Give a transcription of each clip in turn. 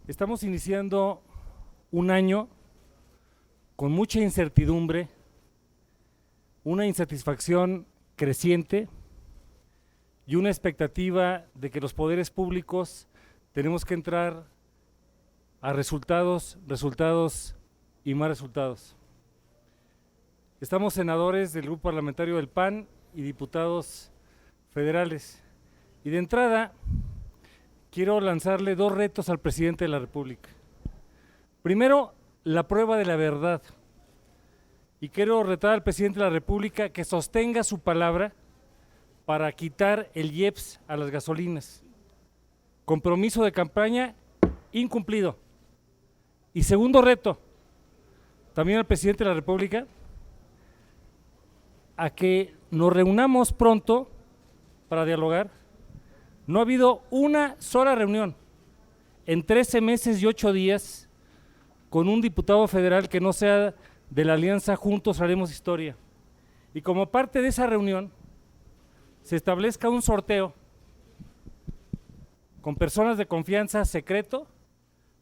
Estamos iniciando un año con mucha incertidumbre, una insatisfacción creciente y una expectativa de que los poderes públicos tenemos que entrar a resultados y más resultados. Estamos senadores del grupo parlamentario del PAN y diputados federales. Y de entrada, quiero lanzarle dos retos al presidente de la República. Primero, la prueba de la verdad. Y quiero retar al presidente de la República que sostenga su palabra para quitar el IEPS a las gasolinas. Compromiso de campaña incumplido. Y segundo reto, también al presidente de la República, a que nos reunamos pronto para dialogar. No ha habido una sola reunión en 13 meses y 8 días con un diputado federal que no sea de la alianza Juntos Haremos Historia. Y como parte de esa reunión, se establezca un sorteo con personas de confianza secreto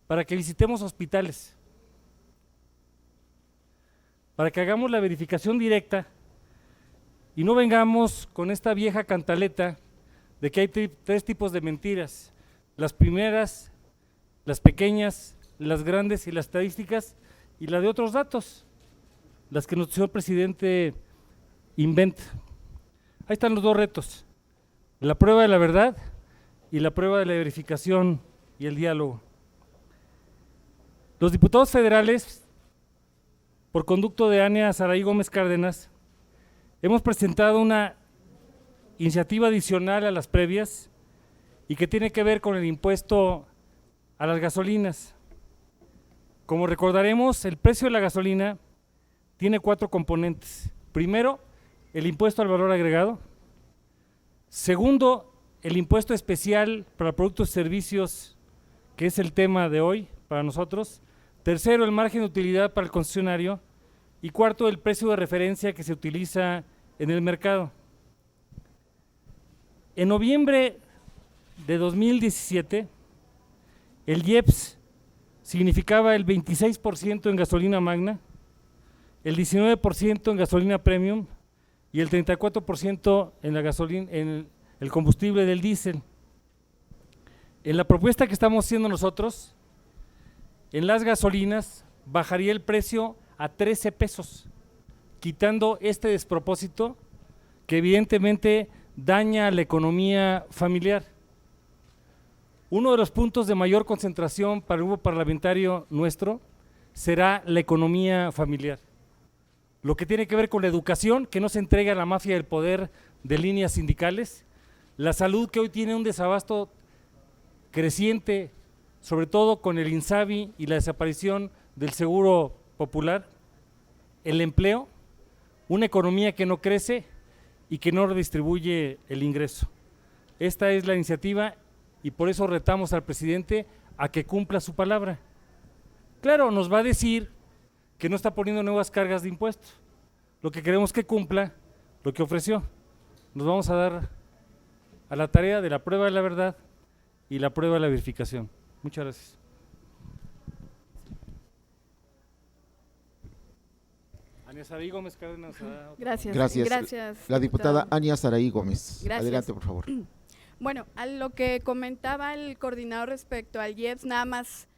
para que visitemos hospitales, para que hagamos la verificación directa y no vengamos con esta vieja cantaleta de que hay tres tipos de mentiras: las primeras, las pequeñas, las grandes y las estadísticas, y la de otros datos, las que nuestro señor presidente inventa. Ahí están los dos retos: la prueba de la verdad y la prueba de la verificación y el diálogo. Los diputados federales, por conducto de Ania Saraí Gómez Cárdenas, hemos presentado una iniciativa adicional a las previas y que tiene que ver con el impuesto a las gasolinas. Como recordaremos, el precio de la gasolina tiene 4 componentes. Primero, el impuesto al valor agregado. Segundo, el impuesto especial para productos y servicios, que es el tema de hoy para nosotros. Tercero, el margen de utilidad para el concesionario. Y cuarto, el precio de referencia que se utiliza en el mercado. En noviembre de 2017, el IEPS significaba el 26% en gasolina magna, el 19% en gasolina premium y el 34% en la gasolina, en el combustible del diésel. En la propuesta que estamos haciendo nosotros, en las gasolinas bajaría el precio a 13 pesos, quitando este despropósito que evidentemente daña a la economía familiar. Uno de los puntos de mayor concentración para el grupo parlamentario nuestro será la economía familiar. Lo que tiene que ver con la educación, que no se entrega a la mafia del poder de líneas sindicales, la salud, que hoy tiene un desabasto creciente, sobre todo con el INSABI y la desaparición del Seguro Popular, el empleo, una economía que no crece y que no redistribuye el ingreso. Esta es la iniciativa y por eso retamos al presidente a que cumpla su palabra. Claro, nos va a decir que no está poniendo nuevas cargas de impuestos. Lo que queremos que cumpla lo que ofreció. Nos vamos a dar a la tarea de la prueba de la verdad y la prueba de la verificación. Muchas gracias. Ania Saraí Gómez Cárdenas. Gracias. La diputada diputado. Ania Saraí Gómez. Gracias. Adelante, por favor. Bueno, a lo que comentaba el coordinador respecto al IEPS, nada más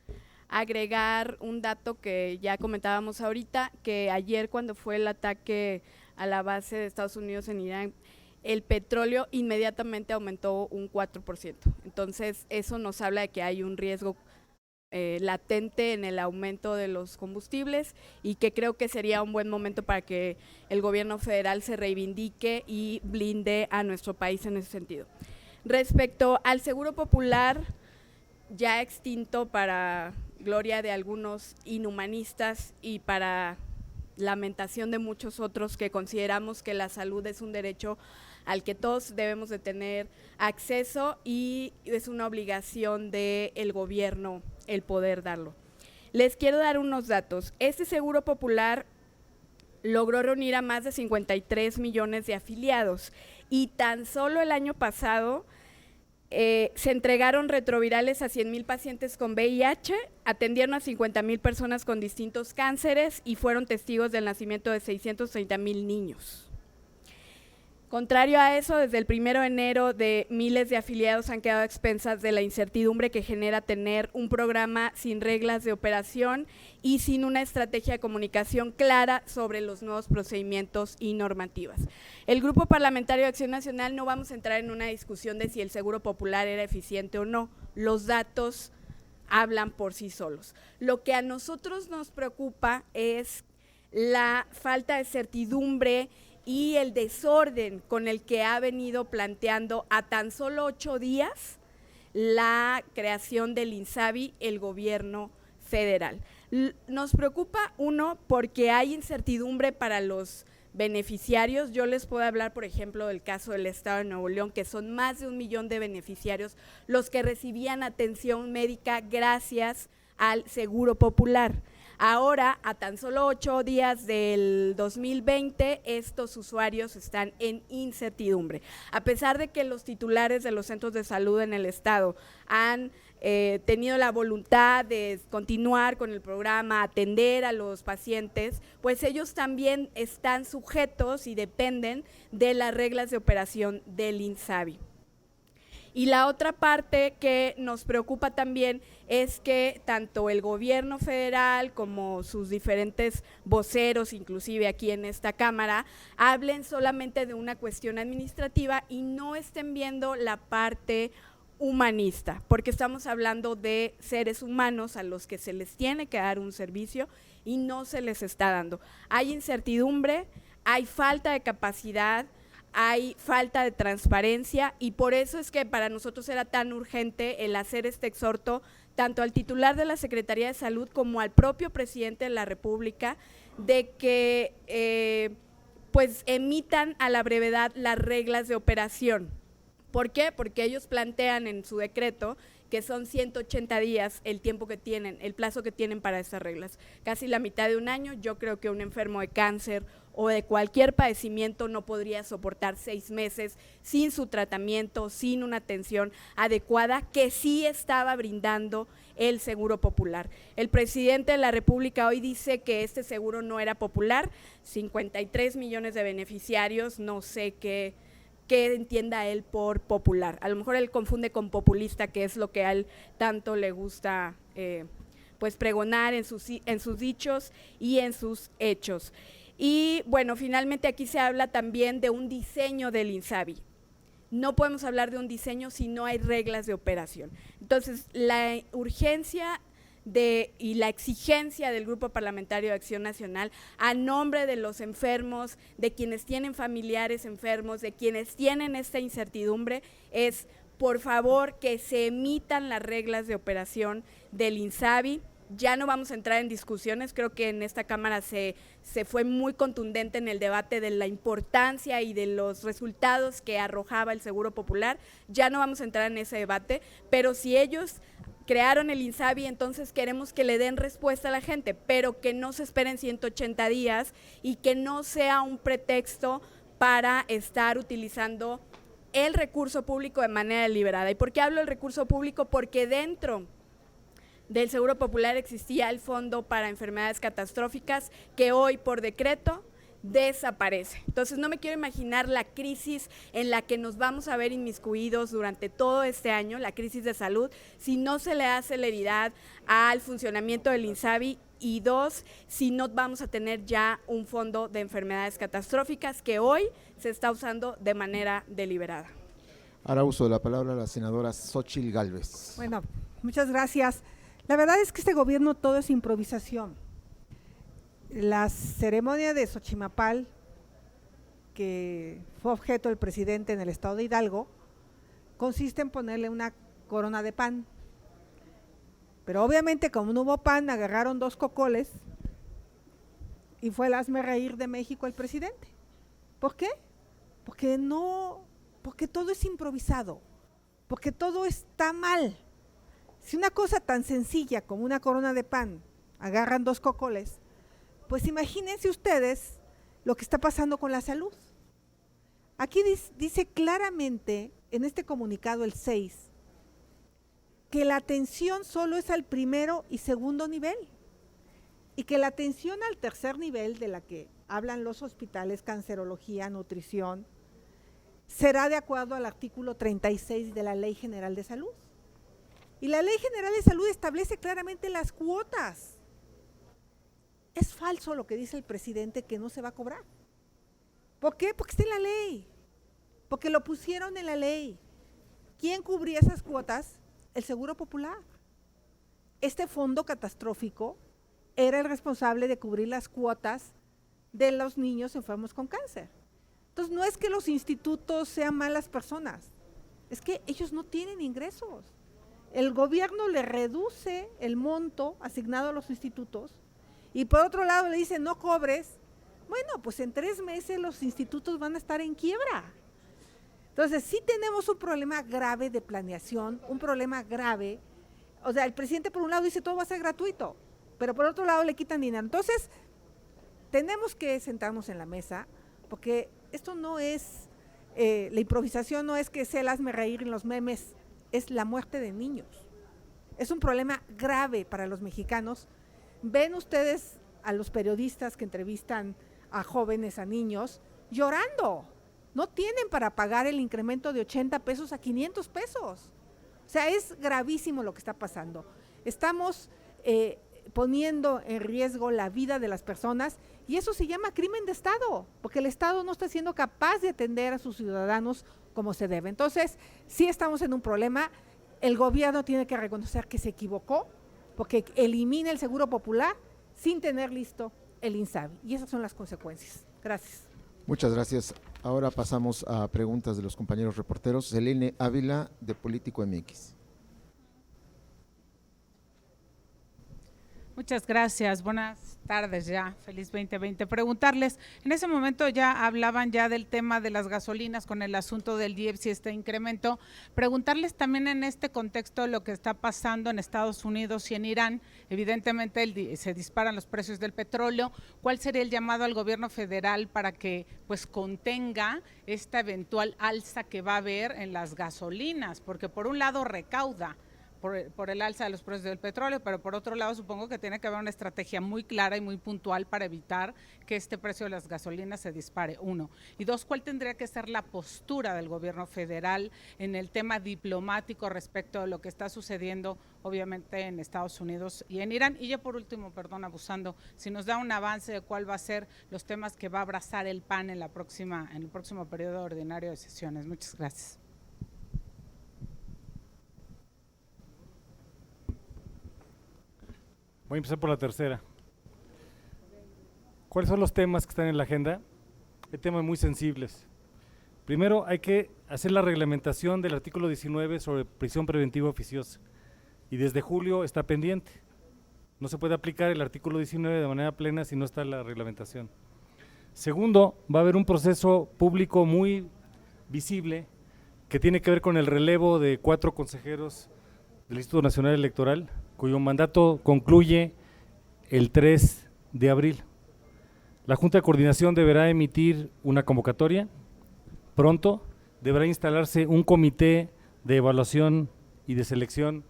agregar un dato que ya comentábamos ahorita, que ayer cuando fue el ataque a la base de Estados Unidos en Irán, el petróleo inmediatamente aumentó un 4%. Entonces, eso nos habla de que hay un riesgo latente en el aumento de los combustibles y que creo que sería un buen momento para que el gobierno federal se reivindique y blinde a nuestro país en ese sentido. Respecto al Seguro Popular, ya extinto para gloria de algunos inhumanistas y para lamentación de muchos otros que consideramos que la salud es un derecho al que todos debemos de tener acceso y es una obligación del gobierno el poder darlo. Les quiero dar unos datos. Este Seguro Popular logró reunir a más de 53 millones de afiliados y tan solo el año pasado Se entregaron retrovirales a 100,000 pacientes con VIH, atendieron a 50,000 personas con distintos cánceres y fueron testigos del nacimiento de 630,000 niños. Contrario a eso, desde el 1 de enero de miles de afiliados han quedado a expensas de la incertidumbre que genera tener un programa sin reglas de operación y sin una estrategia de comunicación clara sobre los nuevos procedimientos y normativas. El Grupo Parlamentario de Acción Nacional no vamos a entrar en una discusión de si el Seguro Popular era eficiente o no. Los datos hablan por sí solos. Lo que a nosotros nos preocupa es la falta de certidumbre y el desorden con el que ha venido planteando a tan solo 8 días la creación del INSABI, el gobierno federal. Nos preocupa, uno, porque hay incertidumbre para los beneficiarios. Yo les puedo hablar, por ejemplo, del caso del Estado de Nuevo León, que son más de 1 millón de beneficiarios los que recibían atención médica gracias al Seguro Popular. Ahora, a tan solo 8 días del 2020, estos usuarios están en incertidumbre. A pesar de que los titulares de los centros de salud en el estado han tenido la voluntad de continuar con el programa, atender a los pacientes, pues ellos también están sujetos y dependen de las reglas de operación del INSABI. Y la otra parte que nos preocupa también es que tanto el gobierno federal como sus diferentes voceros, inclusive aquí en esta Cámara, hablen solamente de una cuestión administrativa y no estén viendo la parte humanista, porque estamos hablando de seres humanos a los que se les tiene que dar un servicio y no se les está dando. Hay incertidumbre, hay falta de capacidad, hay falta de transparencia y por eso es que para nosotros era tan urgente el hacer este exhorto tanto al titular de la Secretaría de Salud como al propio presidente de la República de que pues emitan a la brevedad las reglas de operación. ¿Por qué? Porque ellos plantean en su decreto que son 180 días el tiempo que tienen, el plazo que tienen para estas reglas. Casi la mitad de un año. Yo creo que un enfermo de cáncer o de cualquier padecimiento no podría soportar 6 meses sin su tratamiento, sin una atención adecuada que sí estaba brindando el Seguro Popular. El presidente de la República hoy dice que este seguro no era popular, 53 millones de beneficiarios, no sé qué entienda él por popular. A lo mejor él confunde con populista, que es lo que a él tanto le gusta pues pregonar en sus dichos y en sus hechos. Y bueno, finalmente aquí se habla también de un diseño del INSABI. No podemos hablar de un diseño si no hay reglas de operación. Entonces, la urgencia y la exigencia del Grupo Parlamentario de Acción Nacional a nombre de los enfermos, de quienes tienen familiares enfermos, de quienes tienen esta incertidumbre, es por favor que se emitan las reglas de operación del INSABI. Ya no vamos a entrar en discusiones, creo que en esta Cámara se fue muy contundente en el debate de la importancia y de los resultados que arrojaba el Seguro Popular. Ya no vamos a entrar en ese debate, pero si ellos crearon el INSABI, entonces queremos que le den respuesta a la gente, pero que no se esperen 180 días y que no sea un pretexto para estar utilizando el recurso público de manera deliberada. ¿Y por qué hablo del recurso público? Porque dentro del Seguro Popular existía el Fondo para Enfermedades Catastróficas que hoy por decreto desaparece. Entonces no me quiero imaginar la crisis en la que nos vamos a ver inmiscuidos durante todo este año, la crisis de salud, si no se le da celeridad al funcionamiento del INSABI y 2, si no vamos a tener ya un fondo de enfermedades catastróficas que hoy se está usando de manera deliberada. Ahora uso de la palabra la senadora Xóchitl Gálvez. Bueno, muchas gracias. La verdad es que este gobierno todo es improvisación. La ceremonia de Xochimapal, que fue objeto del presidente en el estado de Hidalgo, consiste en ponerle una corona de pan. Pero obviamente como no hubo pan, agarraron 2 cocoles y fue el hazme reír de México el presidente. ¿Por qué? Porque todo es improvisado, porque todo está mal. Si una cosa tan sencilla como una corona de pan agarran 2 cocoles, pues imagínense ustedes lo que está pasando con la salud. Aquí dice claramente en este comunicado, el 6, que la atención solo es al primero y segundo nivel y que la atención al tercer nivel, de la que hablan los hospitales, cancerología, nutrición, será de acuerdo al artículo 36 de la Ley General de Salud. Y la Ley General de Salud establece claramente las cuotas. Es falso lo que dice el presidente, que no se va a cobrar. ¿Por qué? Porque está en la ley, porque lo pusieron en la ley. ¿Quién cubría esas cuotas? El Seguro Popular. Este fondo catastrófico era el responsable de cubrir las cuotas de los niños enfermos con cáncer. Entonces, no es que los institutos sean malas personas, es que ellos no tienen ingresos. El gobierno le reduce el monto asignado a los institutos y por otro lado le dice no cobres. Bueno, pues en 3 meses los institutos van a estar en quiebra. Entonces, sí tenemos un problema grave de planeación, un problema grave. O sea, el presidente por un lado dice todo va a ser gratuito, pero por otro lado le quitan dinero. Entonces, tenemos que sentarnos en la mesa, porque esto no es, la improvisación no es que sea el hazme reír en los memes, es la muerte de niños. Es un problema grave para los mexicanos. Ven ustedes a los periodistas que entrevistan a jóvenes, a niños, llorando. No tienen para pagar el incremento de 80 pesos a 500 pesos. O sea, es gravísimo lo que está pasando. Estamos poniendo en riesgo la vida de las personas y eso se llama crimen de Estado, porque el Estado no está siendo capaz de atender a sus ciudadanos como se debe. Entonces, sí estamos en un problema. El gobierno tiene que reconocer que se equivocó, porque elimina el Seguro Popular sin tener listo el INSABI. Y esas son las consecuencias. Gracias. Muchas gracias. Ahora pasamos a preguntas de los compañeros reporteros. Selene Ávila, de Político MX. Muchas gracias, buenas tardes ya, feliz 2020. Preguntarles, en ese momento ya hablaban ya del tema de las gasolinas con el asunto del IEPS y este incremento. Preguntarles también en este contexto lo que está pasando en Estados Unidos y en Irán. Evidentemente se disparan los precios del petróleo. ¿Cuál sería el llamado al gobierno federal para que pues contenga esta eventual alza que va a haber en las gasolinas? Porque por un lado recauda por el alza de los precios del petróleo, pero por otro lado supongo que tiene que haber una estrategia muy clara y muy puntual para evitar que este precio de las gasolinas se dispare, 1. Y 2, ¿cuál tendría que ser la postura del gobierno federal en el tema diplomático respecto de lo que está sucediendo obviamente en Estados Unidos y en Irán? Y ya por último, perdón, abusando, si nos da un avance de cuál va a ser los temas que va a abrazar el PAN en el próximo periodo ordinario de sesiones. Muchas gracias. Voy a empezar por la tercera. ¿Cuáles son los temas que están en la agenda? Hay temas muy sensibles. Primero, hay que hacer la reglamentación del artículo 19 sobre prisión preventiva oficiosa. Y desde julio está pendiente. No se puede aplicar el artículo 19 de manera plena si no está la reglamentación. Segundo, va a haber un proceso público muy visible que tiene que ver con el relevo de 4 consejeros del Instituto Nacional Electoral, cuyo mandato concluye el 3 de abril. La Junta de Coordinación deberá emitir una convocatoria pronto, deberá instalarse un comité de evaluación y de selección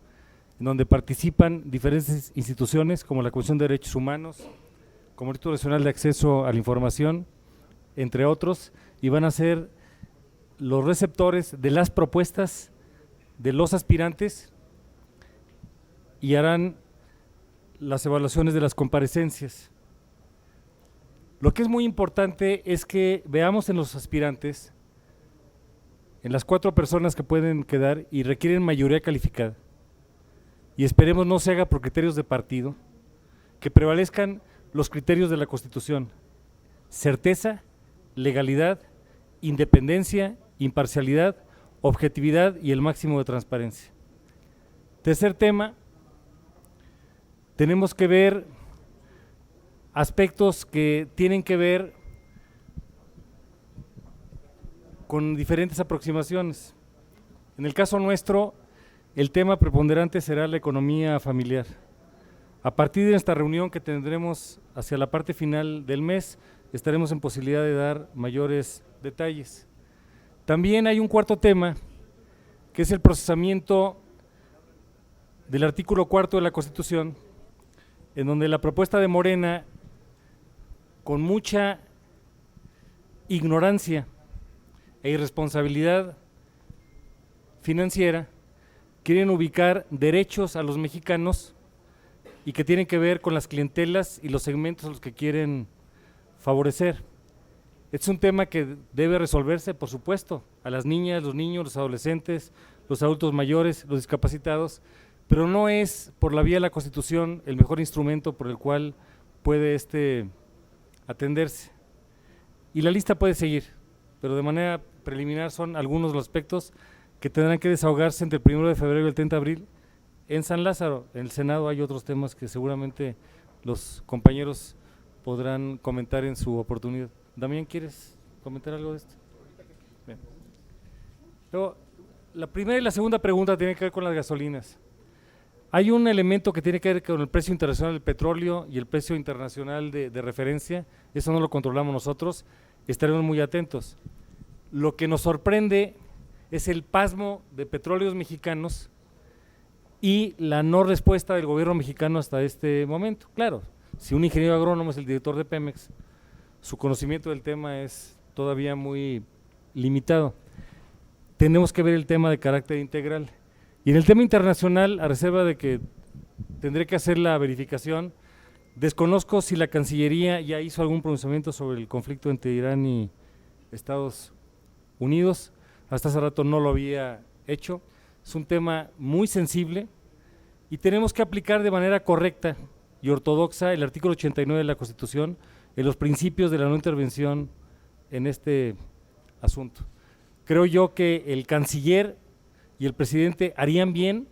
en donde participan diferentes instituciones como la Comisión de Derechos Humanos, como el Instituto Nacional de Acceso a la Información, entre otros, y van a ser los receptores de las propuestas de los aspirantes y harán las evaluaciones de las comparecencias. Lo que es muy importante es que veamos en los aspirantes, en las 4 personas que pueden quedar y requieren mayoría calificada, y esperemos no se haga por criterios de partido, que prevalezcan los criterios de la Constitución: certeza, legalidad, independencia, imparcialidad, objetividad y el máximo de transparencia. Tercer tema, tenemos que ver aspectos que tienen que ver con diferentes aproximaciones. En el caso nuestro, el tema preponderante será la economía familiar. A partir de esta reunión que tendremos hacia la parte final del mes, estaremos en posibilidad de dar mayores detalles. También hay un cuarto tema que es el procesamiento del artículo 4 de la Constitución, en donde la propuesta de Morena, con mucha ignorancia e irresponsabilidad financiera, quieren ubicar derechos a los mexicanos y que tienen que ver con las clientelas y los segmentos a los que quieren favorecer. Es un tema que debe resolverse, por supuesto, a las niñas, los niños, los adolescentes, los adultos mayores, los discapacitados, pero no es por la vía de la Constitución el mejor instrumento por el cual puede atenderse. Y la lista puede seguir, pero de manera preliminar son algunos de los aspectos que tendrán que desahogarse entre el 1 de febrero y el 30 de abril en San Lázaro. En el Senado hay otros temas que seguramente los compañeros podrán comentar en su oportunidad. Damián, ¿quieres comentar algo de esto? Bien. Luego, la primera y la segunda pregunta tienen que ver con las gasolinas. Hay un elemento que tiene que ver con el precio internacional del petróleo y el precio internacional de referencia, eso no lo controlamos nosotros, estaremos muy atentos. Lo que nos sorprende es el pasmo de petróleos mexicanos y la no respuesta del gobierno mexicano hasta este momento. Claro, si un ingeniero agrónomo es el director de Pemex, su conocimiento del tema es todavía muy limitado. Tenemos que ver el tema de carácter integral. Y en el tema internacional, a reserva de que tendré que hacer la verificación, desconozco si la Cancillería ya hizo algún pronunciamiento sobre el conflicto entre Irán y Estados Unidos. Hasta hace rato no lo había hecho. Es un tema muy sensible y tenemos que aplicar de manera correcta y ortodoxa el artículo 89 de la Constitución en los principios de la no intervención en este asunto. Creo yo que el canciller y el presidente harían bien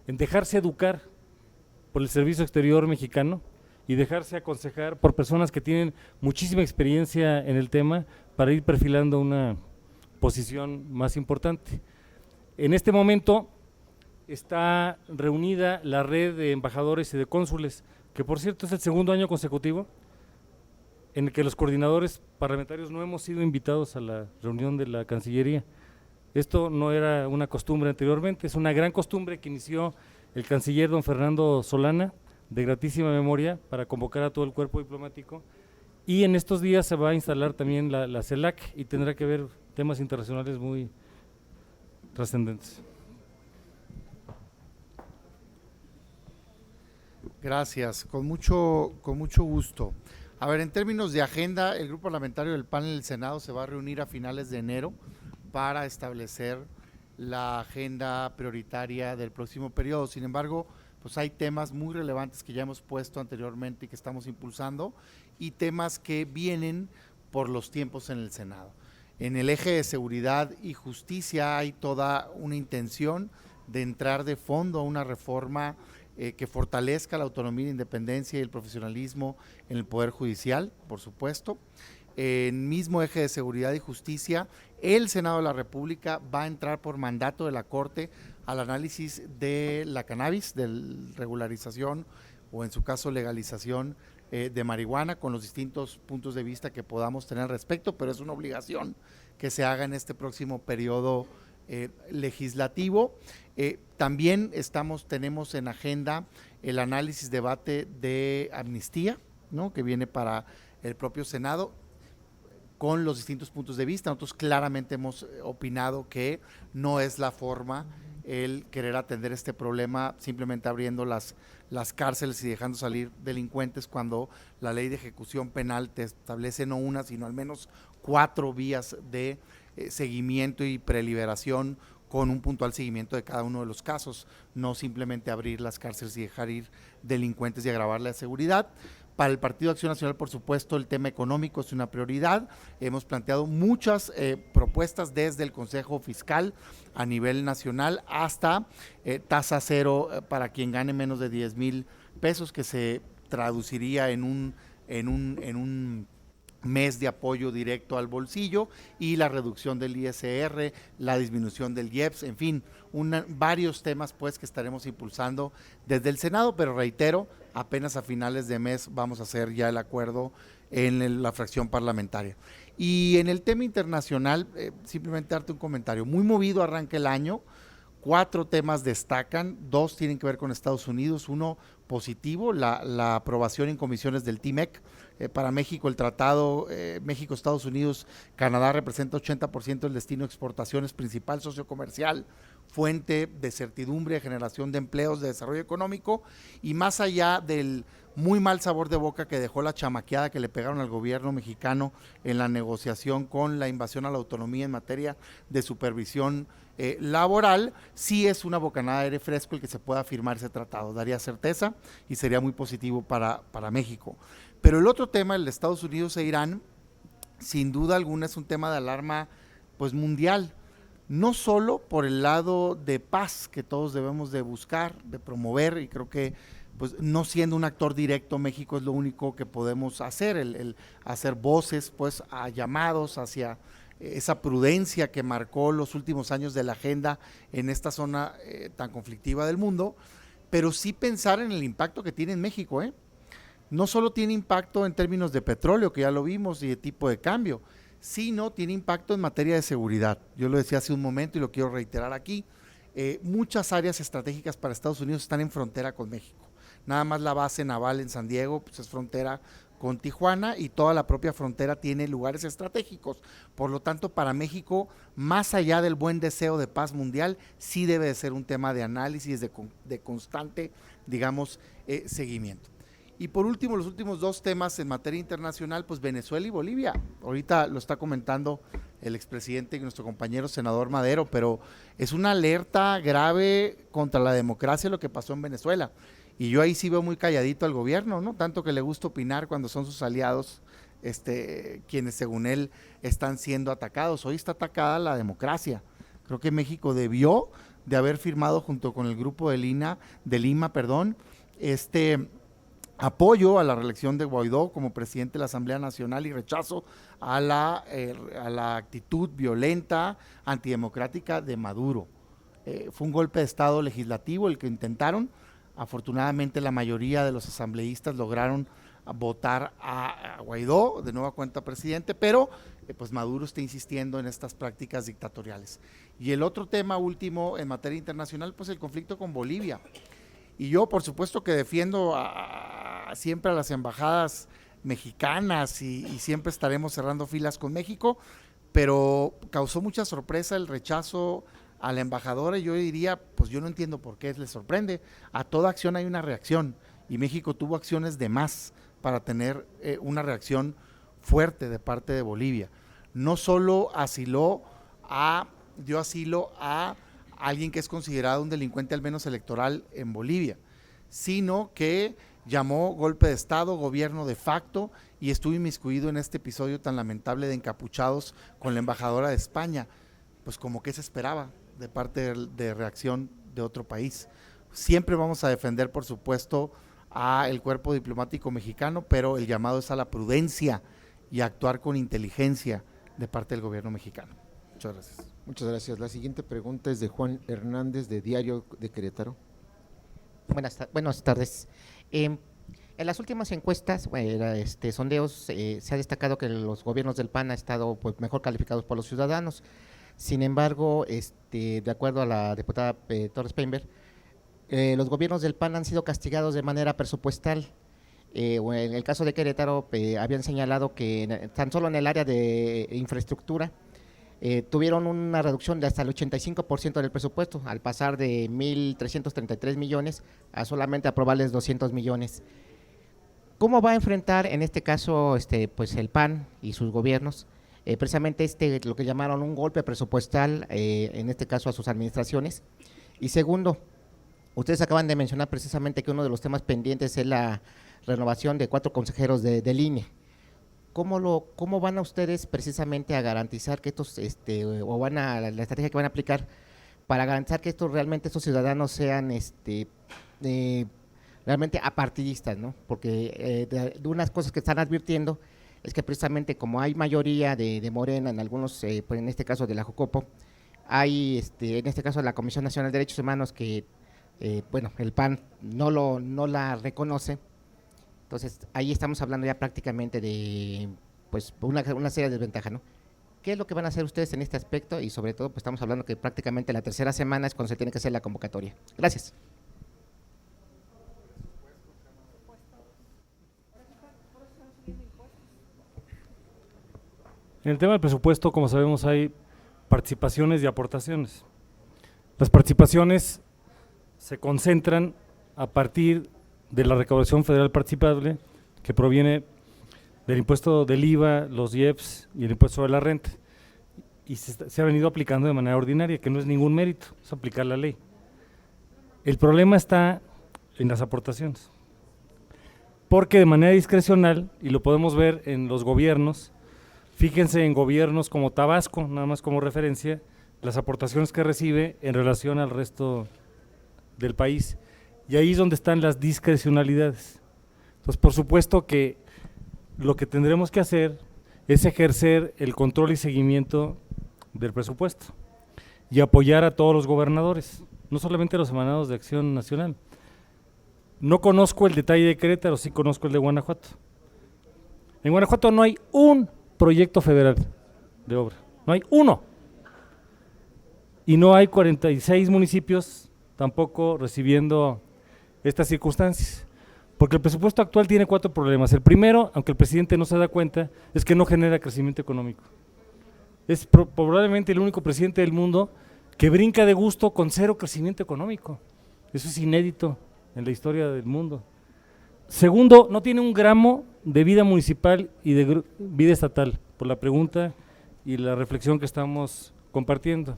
en dejarse educar por el Servicio Exterior mexicano y dejarse aconsejar por personas que tienen muchísima experiencia en el tema para ir perfilando una posición más importante. En este momento está reunida la red de embajadores y de cónsules, que por cierto es el segundo año consecutivo en el que los coordinadores parlamentarios no hemos sido invitados a la reunión de la Cancillería. Esto no era una costumbre anteriormente, es una gran costumbre que inició el canciller don Fernando Solana, de gratísima memoria, para convocar a todo el cuerpo diplomático, y en estos días se va a instalar también la CELAC y tendrá que ver temas internacionales muy trascendentes. Gracias, con mucho gusto. A ver, en términos de agenda, el grupo parlamentario del PAN en el Senado se va a reunir a finales de enero para establecer la agenda prioritaria del próximo periodo. Sin embargo, pues hay temas muy relevantes que ya hemos puesto anteriormente y que estamos impulsando, y temas que vienen por los tiempos en el Senado. En el eje de seguridad y justicia hay toda una intención de entrar de fondo a una reforma que fortalezca la autonomía, la independencia y el profesionalismo en el Poder Judicial, por supuesto. En mismo eje de seguridad y justicia, el Senado de la República va a entrar por mandato de la Corte al análisis de la cannabis, de regularización o en su caso legalización de marihuana, con los distintos puntos de vista que podamos tener al respecto, pero es una obligación que se haga en este próximo periodo legislativo. También tenemos en agenda el análisis, debate de amnistía, ¿no?, que viene para el propio Senado, con los distintos puntos de vista. Nosotros claramente hemos opinado que no es la forma el querer atender este problema simplemente abriendo las cárceles y dejando salir delincuentes, cuando la ley de ejecución penal te establece no una, sino al menos 4 vías de seguimiento y preliberación, con un puntual seguimiento de cada uno de los casos, no simplemente abrir las cárceles y dejar ir delincuentes y agravar la seguridad. Para el Partido Acción Nacional, por supuesto, el tema económico es una prioridad. Hemos planteado muchas propuestas desde el Consejo Fiscal a nivel nacional hasta tasa cero para quien gane menos de 10,000 pesos, que se traduciría en un mes de apoyo directo al bolsillo, y la reducción del ISR, la disminución del IEPS, en fin, varios temas pues que estaremos impulsando desde el Senado, pero reitero, apenas a finales de mes vamos a hacer ya el acuerdo en la fracción parlamentaria. Y en el tema internacional, simplemente darte un comentario. Muy movido arranca el año, 4 temas destacan, 2 tienen que ver con Estados Unidos, uno positivo, la aprobación en comisiones del TIMEC. Para México el tratado México, Estados Unidos, Canadá representa 80% del destino de exportaciones, principal socio comercial, fuente de certidumbre, de generación de empleos, de desarrollo económico, y más allá del muy mal sabor de boca que dejó la chamaqueada que le pegaron al gobierno mexicano en la negociación con la invasión a la autonomía en materia de supervisión laboral, sí es una bocanada de aire fresco el que se pueda firmar ese tratado, daría certeza y sería muy positivo para México. Pero el otro tema, el de Estados Unidos e Irán, sin duda alguna es un tema de alarma pues mundial, no solo por el lado de paz que todos debemos de buscar, de promover, y creo que pues no siendo un actor directo, México es lo único que podemos hacer, el hacer voces pues a llamados hacia esa prudencia que marcó los últimos años de la agenda en esta zona tan conflictiva del mundo, pero sí pensar en el impacto que tiene en México, no solo tiene impacto en términos de petróleo, que ya lo vimos, y de tipo de cambio, sino tiene impacto en materia de seguridad. Yo lo decía hace un momento y lo quiero reiterar aquí, muchas áreas estratégicas para Estados Unidos están en frontera con México. Nada más la base naval en San Diego pues es frontera con Tijuana, y toda la propia frontera tiene lugares estratégicos. Por lo tanto, para México, más allá del buen deseo de paz mundial, sí debe de ser un tema de análisis, de constante, digamos, seguimiento. Y por último, los últimos 2 temas en materia internacional, pues Venezuela y Bolivia. Ahorita lo está comentando el expresidente y nuestro compañero senador Madero, pero es una alerta grave contra la democracia lo que pasó en Venezuela. Y yo ahí sí veo muy calladito al gobierno, ¿no? Tanto que le gusta opinar cuando son sus aliados, quienes según él están siendo atacados. Hoy está atacada la democracia. Creo que México debió de haber firmado junto con el grupo de Lima, apoyo a la reelección de Guaidó como presidente de la Asamblea Nacional y rechazo a la actitud violenta, antidemocrática de Maduro. Fue un golpe de Estado legislativo el que intentaron. Afortunadamente la mayoría de los asambleístas lograron votar a Guaidó de nueva cuenta presidente, pero pues Maduro está insistiendo en estas prácticas dictatoriales. Y el otro tema último en materia internacional, pues el conflicto con Bolivia. Y yo por supuesto que defiendo siempre a las embajadas mexicanas y siempre estaremos cerrando filas con México, pero causó mucha sorpresa el rechazo a la embajadora, y yo diría, pues yo no entiendo por qué les sorprende. A toda acción hay una reacción, y México tuvo acciones de más para tener una reacción fuerte de parte de Bolivia. No solo dio asilo a alguien que es considerado un delincuente al menos electoral en Bolivia, sino que llamó golpe de Estado, gobierno de facto, y estuvo inmiscuido en este episodio tan lamentable de encapuchados con la embajadora de España. Pues como que se esperaba de parte de reacción de otro país. Siempre vamos a defender, por supuesto, al cuerpo diplomático mexicano, pero el llamado es a la prudencia y a actuar con inteligencia de parte del gobierno mexicano. Muchas gracias. Muchas gracias. La siguiente pregunta es de Juan Hernández, de Diario de Querétaro. Buenas tardes. En las últimas encuestas, sondeos, se ha destacado que los gobiernos del PAN han estado pues, mejor calificados por los ciudadanos. Sin embargo, de acuerdo a la diputada Torres Peinberg, los gobiernos del PAN han sido castigados de manera presupuestal. En el caso de Querétaro, habían señalado que tan solo en el área de infraestructura tuvieron una reducción de hasta el 85% del presupuesto, al pasar de 1.333 millones a solamente aprobarles 200 millones. ¿Cómo va a enfrentar en este caso pues el PAN y sus gobiernos precisamente lo que llamaron un golpe presupuestal, en este caso a sus administraciones? Y segundo, ustedes acaban de mencionar precisamente que uno de los temas pendientes es la renovación de 4 consejeros del INE. ¿Cómo van a ustedes precisamente a garantizar que estos, la estrategia que van a aplicar para garantizar que estos ciudadanos sean realmente apartidistas, ¿no? Porque de unas cosas que están advirtiendo es que precisamente como hay mayoría de Morena en algunos, pues en este caso de la Jucopo, hay en este caso la Comisión Nacional de Derechos Humanos que, el PAN no la reconoce. Entonces ahí estamos hablando ya prácticamente de pues una serie de desventajas, ¿no? ¿Qué es lo que van a hacer ustedes en este aspecto? Y sobre todo, pues estamos hablando que prácticamente la tercera semana es cuando se tiene que hacer la convocatoria. Gracias. En el tema del presupuesto, como sabemos, hay participaciones y aportaciones. Las participaciones se concentran a partir de la recaudación federal participable, que proviene del impuesto del IVA, los IEPS y el impuesto sobre la renta, y se ha venido aplicando de manera ordinaria, que no es ningún mérito, es aplicar la ley. El problema está en las aportaciones, porque de manera discrecional, y lo podemos ver en los gobiernos, fíjense en gobiernos como Tabasco, nada más como referencia, las aportaciones que recibe en relación al resto del país, y ahí es donde están las discrecionalidades. Entonces, por supuesto que lo que tendremos que hacer es ejercer el control y seguimiento del presupuesto y apoyar a todos los gobernadores, no solamente a los emanados de Acción Nacional. No conozco el detalle de Querétaro, sí conozco el de Guanajuato. En Guanajuato no hay un proyecto federal de obra, no hay uno. Y no hay 46 municipios tampoco recibiendo estas circunstancias, porque el presupuesto actual tiene 4 problemas. El primero, aunque el presidente no se da cuenta, es que no genera crecimiento económico. Es probablemente el único presidente del mundo que brinca de gusto con 0 crecimiento económico. Eso es inédito en la historia del mundo. Segundo, no tiene un gramo de vida municipal y de vida estatal, por la pregunta y la reflexión que estamos compartiendo.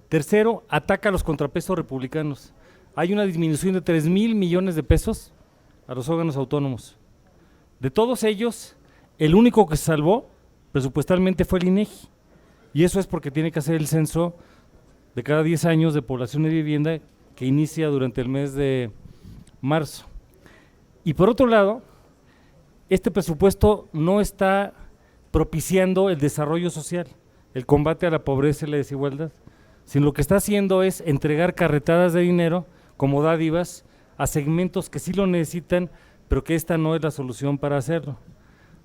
Tercero, ataca a los contrapesos republicanos. Hay una disminución de 3,000 millones de pesos a los órganos autónomos. De todos ellos, el único que se salvó presupuestalmente fue el INEGI, y eso es porque tiene que hacer el censo de cada 10 años de población y vivienda que inicia durante el mes de marzo. Y por otro lado, este presupuesto no está propiciando el desarrollo social, el combate a la pobreza y la desigualdad, sino lo que está haciendo es entregar carretadas de dinero como dádivas a segmentos que sí lo necesitan, pero que esta no es la solución para hacerlo.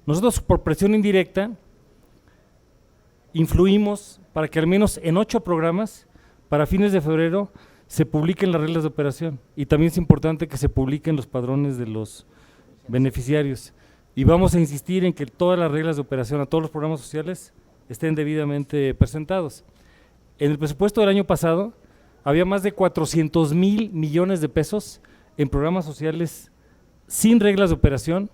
Nosotros, por presión indirecta, influimos para que al menos en 8 programas, para fines de febrero, se publiquen las reglas de operación, y también es importante que se publiquen los padrones de los beneficiarios, y vamos a insistir en que todas las reglas de operación a todos los programas sociales estén debidamente presentados. En el presupuesto del año pasado había más de 400,000 millones de pesos en programas sociales sin reglas de operación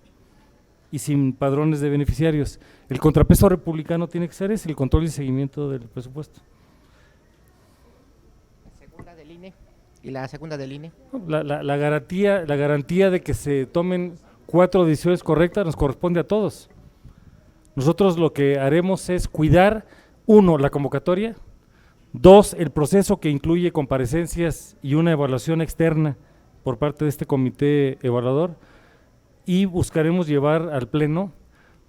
y sin padrones de beneficiarios. El contrapeso republicano tiene que ser ese, el control y seguimiento del presupuesto. La segunda del INE y la segunda del INE. La garantía de que se tomen 4 decisiones correctas nos corresponde a todos. Nosotros lo que haremos es cuidar, 1, la convocatoria, 2, el proceso que incluye comparecencias y una evaluación externa por parte de este comité evaluador, y buscaremos llevar al pleno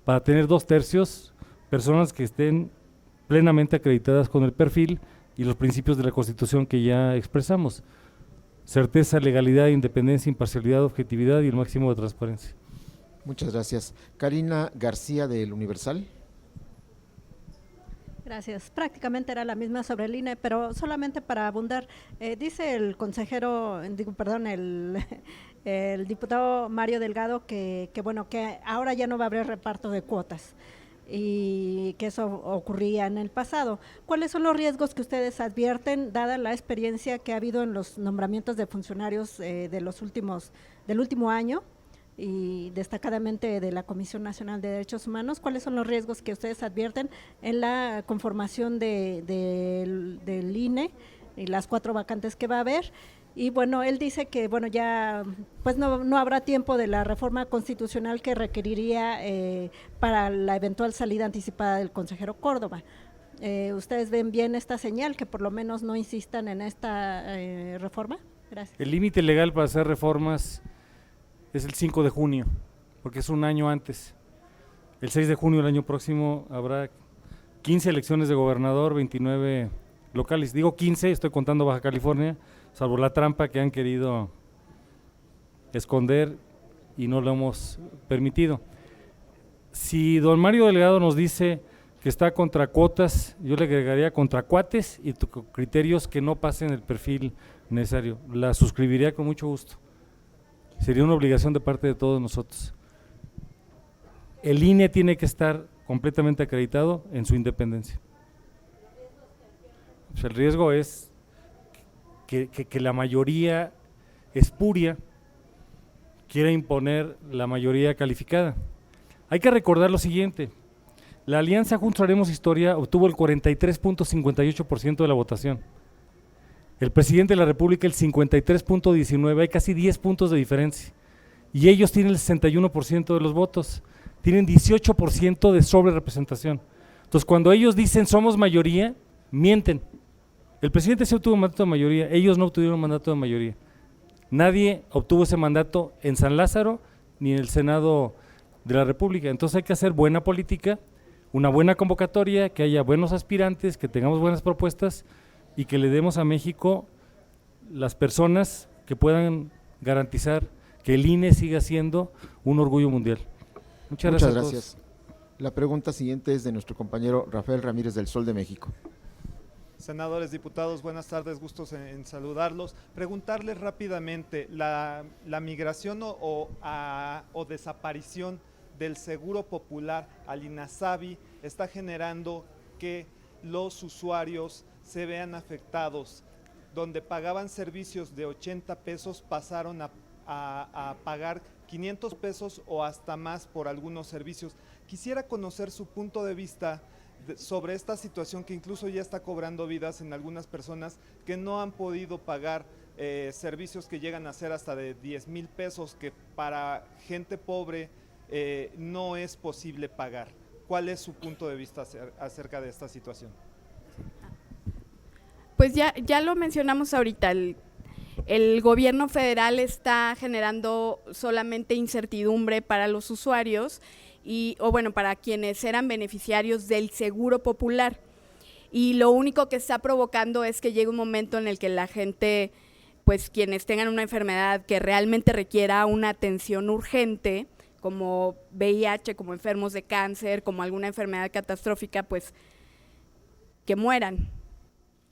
para tener 2/3 personas que estén plenamente acreditadas con el perfil y los principios de la Constitución que ya expresamos: certeza, legalidad, independencia, imparcialidad, objetividad y el máximo de transparencia. Muchas gracias. Karina García del Universal. Gracias. Prácticamente era la misma sobre el INE, pero solamente para abundar, dice el consejero, el diputado Mario Delgado que bueno, que ahora ya no va a haber reparto de cuotas y que eso ocurría en el pasado. ¿Cuáles son los riesgos que ustedes advierten, dada la experiencia que ha habido en los nombramientos de funcionarios del último año? Y destacadamente de la Comisión Nacional de Derechos Humanos, ¿cuáles son los riesgos que ustedes advierten en la conformación del INE y las 4 vacantes que va a haber? Y bueno, él dice que bueno, ya pues no habrá tiempo de la reforma constitucional que requeriría para la eventual salida anticipada del consejero Córdoba. ¿Ustedes ven bien esta señal, que por lo menos no insistan en esta reforma? Gracias. El límite legal para hacer reformas es el 5 de junio, porque es un año antes. El 6 de junio del año próximo habrá 15 elecciones de gobernador, 29 locales. Digo 15, estoy contando Baja California, salvo la trampa que han querido esconder y no lo hemos permitido. Si don Mario Delgado nos dice que está contra cuotas, yo le agregaría contra cuates y criterios que no pasen el perfil necesario. La suscribiría con mucho gusto. Sería una obligación de parte de todos nosotros. El INE tiene que estar completamente acreditado en su independencia. O sea, el riesgo es que la mayoría espuria quiera imponer la mayoría calificada. Hay que recordar lo siguiente: la Alianza Juntos Haremos Historia obtuvo el 43.58% de la votación. El presidente de la República el 53.19%, hay casi 10 puntos de diferencia. Y ellos tienen el 61% de los votos, tienen 18% de sobrerepresentación. Entonces, cuando ellos dicen somos mayoría, mienten. El presidente sí obtuvo un mandato de mayoría, ellos no obtuvieron un mandato de mayoría. Nadie obtuvo ese mandato en San Lázaro ni en el Senado de la República. Entonces hay que hacer buena política, una buena convocatoria, que haya buenos aspirantes, que tengamos buenas propuestas y que le demos a México las personas que puedan garantizar que el INE siga siendo un orgullo mundial. Muchas gracias. Muchas gracias. La pregunta siguiente es de nuestro compañero Rafael Ramírez del Sol de México. Senadores, diputados, buenas tardes, gustos en saludarlos. Preguntarles rápidamente, la migración o desaparición del Seguro Popular al INASABI está generando que los usuarios se vean afectados, donde pagaban servicios de 80 pesos pasaron a pagar 500 pesos o hasta más por algunos servicios. Quisiera conocer su punto de vista sobre esta situación que incluso ya está cobrando vidas en algunas personas que no han podido pagar servicios que llegan a ser hasta de 10,000 pesos, que para gente pobre no es posible pagar. ¿Cuál es su punto de vista acerca de esta situación? Pues ya lo mencionamos ahorita, el gobierno federal está generando solamente incertidumbre para los usuarios o bueno, para quienes eran beneficiarios del Seguro Popular, y lo único que está provocando es que llegue un momento en el que la gente, pues quienes tengan una enfermedad que realmente requiera una atención urgente, como VIH, como enfermos de cáncer, como alguna enfermedad catastrófica, pues que mueran.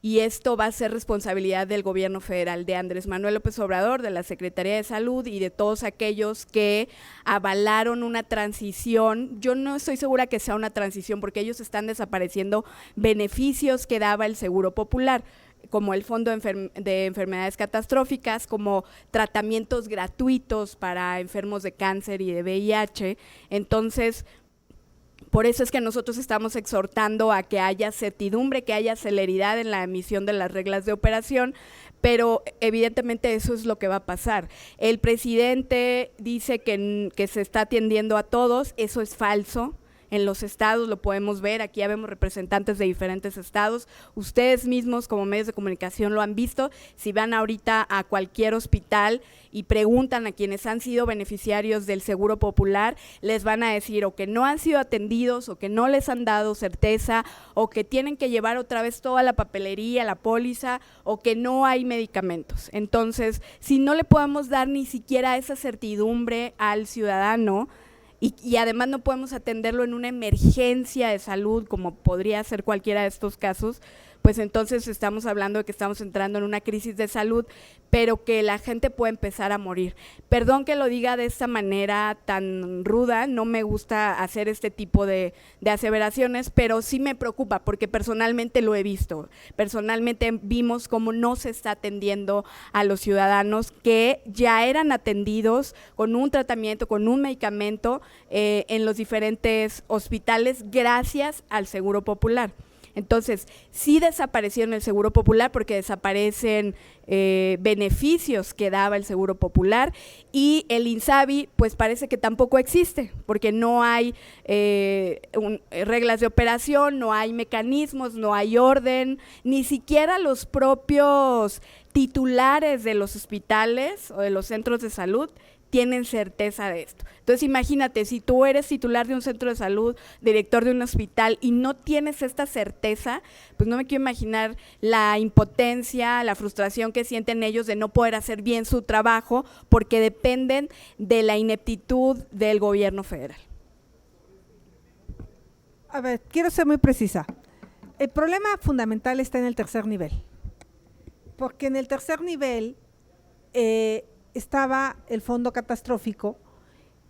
Y esto va a ser responsabilidad del gobierno federal, de Andrés Manuel López Obrador, de la Secretaría de Salud y de todos aquellos que avalaron una transición. Yo no estoy segura que sea una transición, porque ellos están desapareciendo beneficios que daba el Seguro Popular, como el Fondo de Enfermedades Catastróficas, como tratamientos gratuitos para enfermos de cáncer y de VIH. Entonces, por eso es que nosotros estamos exhortando a que haya certidumbre, que haya celeridad en la emisión de las reglas de operación, pero evidentemente eso es lo que va a pasar. El presidente dice que se está atendiendo a todos, eso es falso. En los estados lo podemos ver, aquí ya vemos representantes de diferentes estados, ustedes mismos como medios de comunicación lo han visto. Si van ahorita a cualquier hospital y preguntan a quienes han sido beneficiarios del Seguro Popular, les van a decir o que no han sido atendidos, o que no les han dado certeza, o que tienen que llevar otra vez toda la papelería, la póliza, o que no hay medicamentos. Entonces, si no le podemos dar ni siquiera esa certidumbre al ciudadano, y además no podemos atenderlo en una emergencia de salud, como podría ser cualquiera de estos casos, pues entonces estamos hablando de que estamos entrando en una crisis de salud, pero que la gente puede empezar a morir. Perdón que lo diga de esta manera tan ruda, no me gusta hacer este tipo de aseveraciones, pero sí me preocupa porque personalmente lo he visto. Personalmente vimos cómo no se está atendiendo a los ciudadanos que ya eran atendidos con un tratamiento, con un medicamento en los diferentes hospitales gracias al Seguro Popular. Entonces, sí desaparecieron el Seguro Popular porque desaparecen beneficios que daba el Seguro Popular, y el INSABI pues parece que tampoco existe porque no hay reglas de operación, no hay mecanismos, no hay orden, ni siquiera los propios titulares de los hospitales o de los centros de salud tienen certeza de esto. Entonces imagínate, si tú eres titular de un centro de salud, director de un hospital y no tienes esta certeza, pues no me quiero imaginar la impotencia, la frustración que sienten ellos de no poder hacer bien su trabajo porque dependen de la ineptitud del gobierno federal. A ver, quiero ser muy precisa. El problema fundamental está en el tercer nivel, porque en el tercer nivel estaba el fondo catastrófico,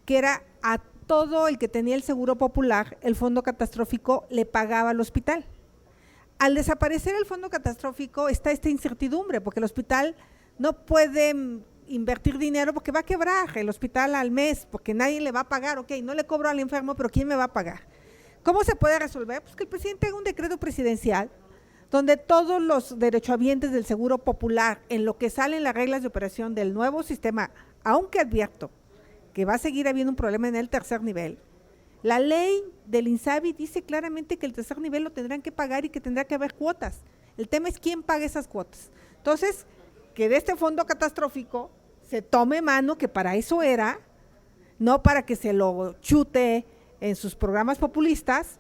que era a todo el que tenía el seguro popular, el fondo catastrófico le pagaba al hospital. Al desaparecer el fondo catastrófico está esta incertidumbre, porque el hospital no puede invertir dinero porque va a quebrar el hospital al mes, porque nadie le va a pagar. Ok, no le cobro al enfermo, pero ¿quién me va a pagar? ¿Cómo se puede resolver? Pues que el presidente haga un decreto presidencial donde todos los derechohabientes del seguro popular, en lo que salen las reglas de operación del nuevo sistema, aunque advierto que va a seguir habiendo un problema en el tercer nivel, la ley del INSABI dice claramente que el tercer nivel lo tendrán que pagar y que tendrá que haber cuotas. El tema es quién paga esas cuotas. Entonces, que de este fondo catastrófico se tome mano, que para eso era, no para que se lo chute en sus programas populistas,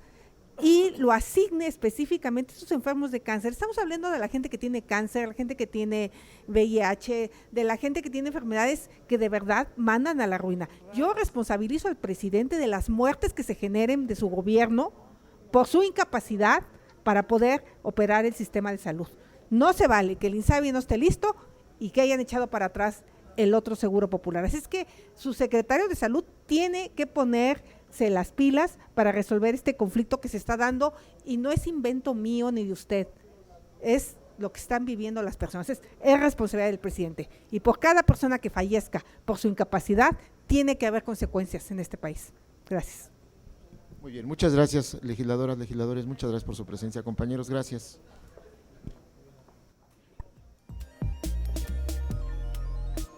y lo asigne específicamente a estos enfermos de cáncer. Estamos hablando de la gente que tiene cáncer, la gente que tiene VIH, de la gente que tiene enfermedades que de verdad mandan a la ruina. Yo responsabilizo al presidente de las muertes que se generen de su gobierno por su incapacidad para poder operar el sistema de salud. No se vale que el INSABI no esté listo y que hayan echado para atrás el otro seguro popular. Así es que su secretario de salud tiene que ponerse las pilas para resolver este conflicto que se está dando, y no es invento mío ni de usted, es lo que están viviendo las personas, es responsabilidad del presidente, y por cada persona que fallezca por su incapacidad tiene que haber consecuencias en este país. Gracias. Muy bien, muchas gracias, legisladoras, legisladores, muchas gracias por su presencia, compañeros, gracias.